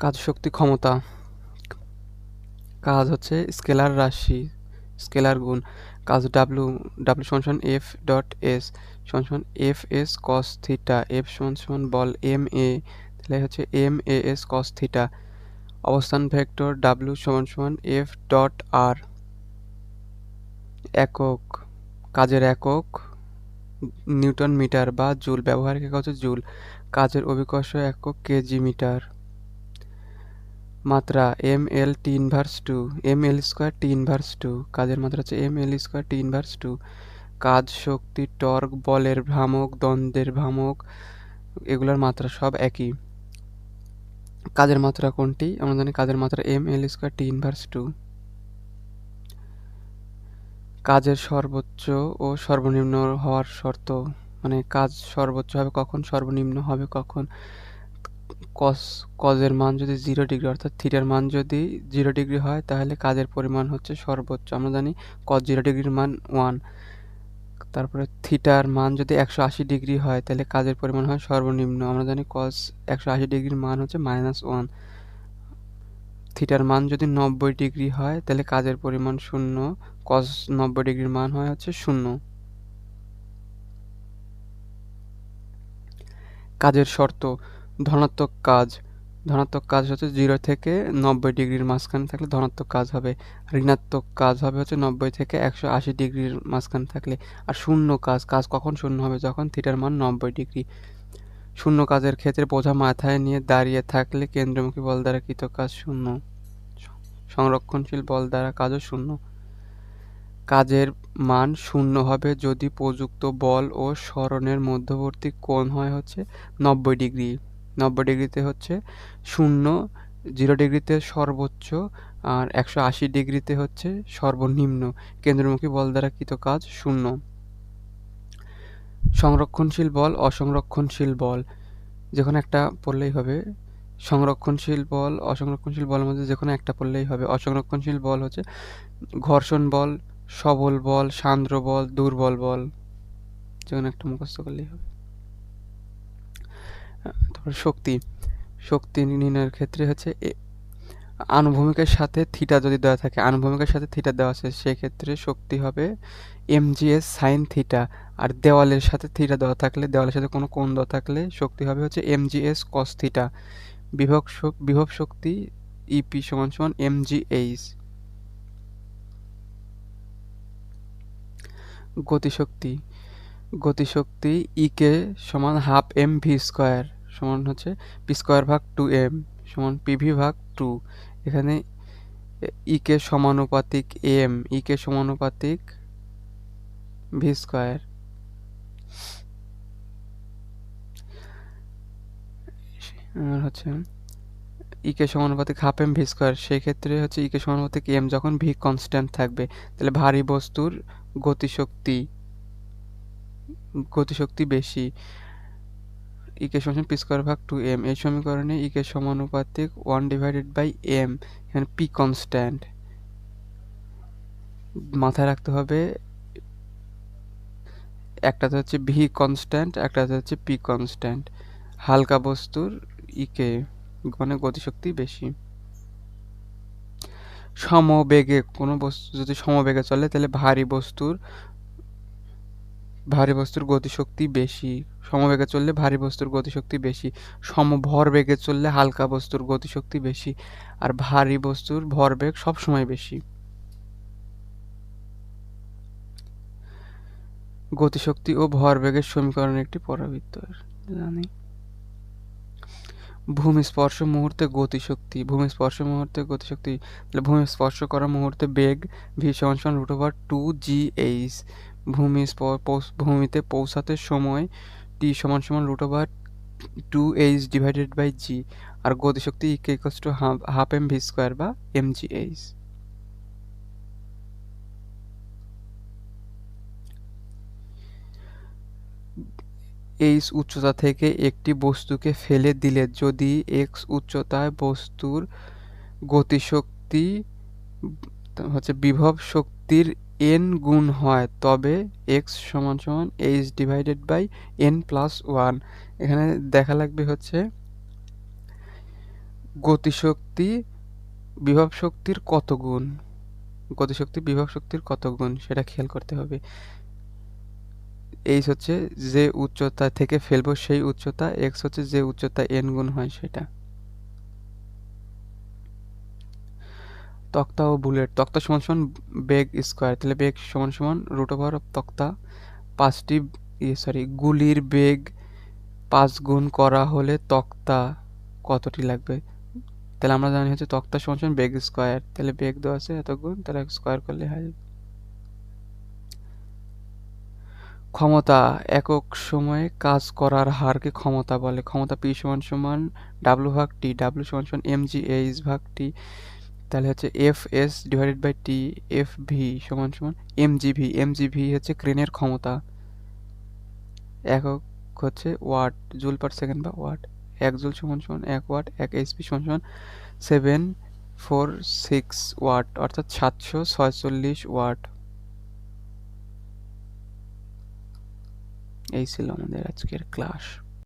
কাজ শক্তি ক্ষমতা। কাজ হচ্ছে স্কেলার রাশি, স্কেলার গুণ। কাজ ডাব্লু, ডাব্লু সমান সমান এফ ডট এস সমান সমান F S cos theta, F সমান সমান বল এম এ, তাহলে হচ্ছে M A S cos theta. অবস্থান ভেক্টর ডাব্লু সমান সমান এফ ডট আর। একক, কাজের একক নিউটন মিটার বা জুল, ব্যবহারিক একক হচ্ছে জুল। কাজের অভিকর্ষ একক কেজি মিটার। মাত্রা M L T inverse two, M L square T inverse two, কাজের মাত্রা হচ্ছে M L square T inverse two. কাজ, শক্তি, টর্ক, বলের ভ্রামক, দ্বন্দ্বের ভ্রামক, এগুলোর মাত্রা সব একই। কাজের মাত্রা কোনটি? আমরা জানি কাজের মাত্রা M L square T inverse two. কাজের সর্বোচ্চ ও সর্বনিম্ন হওয়ার শর্ত, মানে কাজ সর্বোচ্চ হবে কখন, সর্বনিম্ন হবে কখন। কজের মান যদি 0 ডিগ্রি অর্থাৎ থিটার মান যদি 0 ডিগ্রি হয় তাহলে কাজের পরিমাণ হচ্ছে সর্বোচ্চ। আমরা জানি কজ 0 ডিগ্রির মান 1। তারপরে থিটার মান যদি 180 ডিগ্রি হয় তাহলে কাজের পরিমাণ হয় সর্বনিম্ন। আমরা জানি কজ 180 ডিগ্রির মান হচ্ছে -1। থিটার মান যদি 90 ডিগ্রি হয় তাহলে কাজের পরিমাণ 0, কজ 90 ডিগ্রির মান হয় হচ্ছে 0। কাজের শর্ত, ধনাত্মক কাজ, ধনাত্মক কাজ হচ্ছে 0 থেকে 90 ডিগ্রির মাঝখানে থাকলে ধনাত্মক কাজ হবে। ঋণাত্মক কাজ হবে হচ্ছে 90 থেকে 180 ডিগ্রির মাঝখানে থাকলে। আর শূন্য কাজ, কাজ কখন শূন্য হবে, যখন থিটার মান 90 ডিগ্রি। শূন্য কাজের ক্ষেত্রে বোঝা মাথায় নিয়ে দাঁড়িয়ে থাকলে কেন্দ্রমুখী বল দ্বারা কৃত কাজ শূন্য, সংরক্ষণশীল বল দ্বারা কাজও শূন্য। কাজের মান শূন্য হবে যদি প্রযুক্ত বল ও সরণের মধ্যবর্তী কোণ হয় হচ্ছে 90 ডিগ্রি। 90 ডিগ্রিতে হচ্ছে শূন্য, 0 ডিগ্রিতে সর্বোচ্চ, আর 180 ডিগ্রিতে হচ্ছে সর্বনিম্ন। কেন্দ্রমুখী বল দ্বারা কৃত কাজ শূন্য। সংরক্ষণশীল বল, অসংরক্ষণশীল বল, যেকোনো একটা পড়লেই হবে। সংরক্ষণশীল বল, অসংরক্ষণশীল বলের মধ্যে যেকোনো একটা পড়লেই হবে। অসংরক্ষণশীল বল হচ্ছে ঘর্ষণ বল, সবল বল, সান্দ্র বল, দুর্বল বল, যেকোনো একটা মুখস্থ করলেই হবে। তারপর শক্তি, শক্তি নির্ণয়ের ক্ষেত্রে হচ্ছে আনুভূমিকের সাথে থিটা যদি দেওয়া থাকে, আনুভূমিকের সাথে থিটা দেওয়া আছে, সেক্ষেত্রে শক্তি হবে mgs সাইন থিটা। আর দেওয়ালের সাথে থিটা দেওয়া থাকলে, দেওয়ালের সাথে কোনো কোণ দেওয়া থাকলে শক্তি হবে হচ্ছে mgs কস থিটা। বিভব শক্তি ইপি সমান সমান mgh। গতিশক্তি, গতিশক্তি ইকে সমান হাফ এম ভি স্কোয়ার সমান হচ্ছে পি স্কোয়ার ভাগ 2m সমান পিভি ভাগ 2। এখানে ইকে সমানুপাতিক এম, ইকে সমানুপাতিক ভি স্কোয়ার। আর হচ্ছে ইকে সমানুপাতিক হাফ এম ভি স্কোয়ার, সেক্ষেত্রে হচ্ছে ইকে সমানুপাতিক এম যখন ভি কনস্ট্যান্ট থাকবে, তাহলে ভারী বস্তুর গতিশক্তি, গতিশক্তি বেশি। ইকে সমান পি স্কোয়ার ভাগ 2m। এই সমীকরণে ইকে সমানুপাতিক 1/m, এখানে পি কনস্ট্যান্ট। মাথায় রাখতে হবে একটাতে হচ্ছে ভি কনস্ট্যান্ট, একটাতে হচ্ছে পি কনস্ট্যান্ট। হালকা বস্তুর ইকে মানে গতিশক্তি বেশি। সমবেগে কোনো বস্তু যদি সমবেগে চলে তাহলে ভারী বস্তুর গতিশক্তি বেশি। সমবেগে চললে ভারী বস্তুর গতিশক্তি বেশি। সমভরবেগে চললে হালকা বস্তুর গতিশক্তি বেশি। আর ভারী বস্তুর ভরবেগ সবসময় বেশি। গতিশক্তি ও ভরবেগের সমীকরণ একটি পরাবৃত্ত জানি। ভূমি স্পর্শ মুহূর্তে গতিশক্তি, ভূমি স্পর্শ মুহূর্তে গতিশক্তি, তাহলে ভূমি স্পর্শ করা মুহূর্তে বেগ ভি সমান সমান √2gh। ভূমিতে পৌঁছাতে সময় টি সমান সমান √2h ডিভাইডেড বাই জি। আর গতিশক্তি EK equals to half M V square বা mgh। এইচ উচ্চতা থেকে একটি বস্তুকে ফেলে দিলে যদি এক্স উচ্চতায় বস্তুর গতিশক্তি হচ্ছে বিভব শক্তির n গুণ হয় তবে x সমান সমান h divided by n plus 1। এখানে দেখা লাগবে হচ্ছে গতিশক্তি বিভব শক্তির কত গুণ? গতিশক্তি বিভব শক্তির কত গুণ সেটা খেয়াল করতে হবে। এইচ হচ্ছে যে উচ্চতা থেকে ফেলবো সেই উচ্চতা, এক্স হচ্ছে যে উচ্চতা এন গুণ হয় সেটা। তক্তা ও বুলেট, তক্তা সমান সমান বেগ স্কোয়ার, তাহলে বেগ সমান সমান রুট ওভার অফ তক্তা। গুলির বেগ 5 গুণ করা হলে তক্তা কতটি লাগবে? তাহলে আমরা জানি হচ্ছে তক্তা সমান সমান বেগ স্কোয়ার, তাহলে বেগ দেওয়া আছে এত গুণ, তাহলে স্কোয়ার করলে হয়। ক্ষমতা, একক সময়ে কাজ করার হারকে ক্ষমতা বলে। ক্ষমতা পি সমান সমান ডাব্লু ভাগ টি, ডাব্লু সমান সমান এম জি এইচ ভাগ টি, তাহলে হচ্ছে F S divided by T, F V সমান সমান M G V. M G V হচ্ছে ক্রেনের ক্ষমতা, একক হচ্ছে ওয়াট, জুল পার সেকেন্ড বা ওয়াট। 1 জুল সমান সমান 1 ওয়াট, 1 এইচপি সমান সমান 746 ওয়াট, অর্থাৎ 746 ওয়াট। এই ছিল আমাদের আজকের ক্লাস।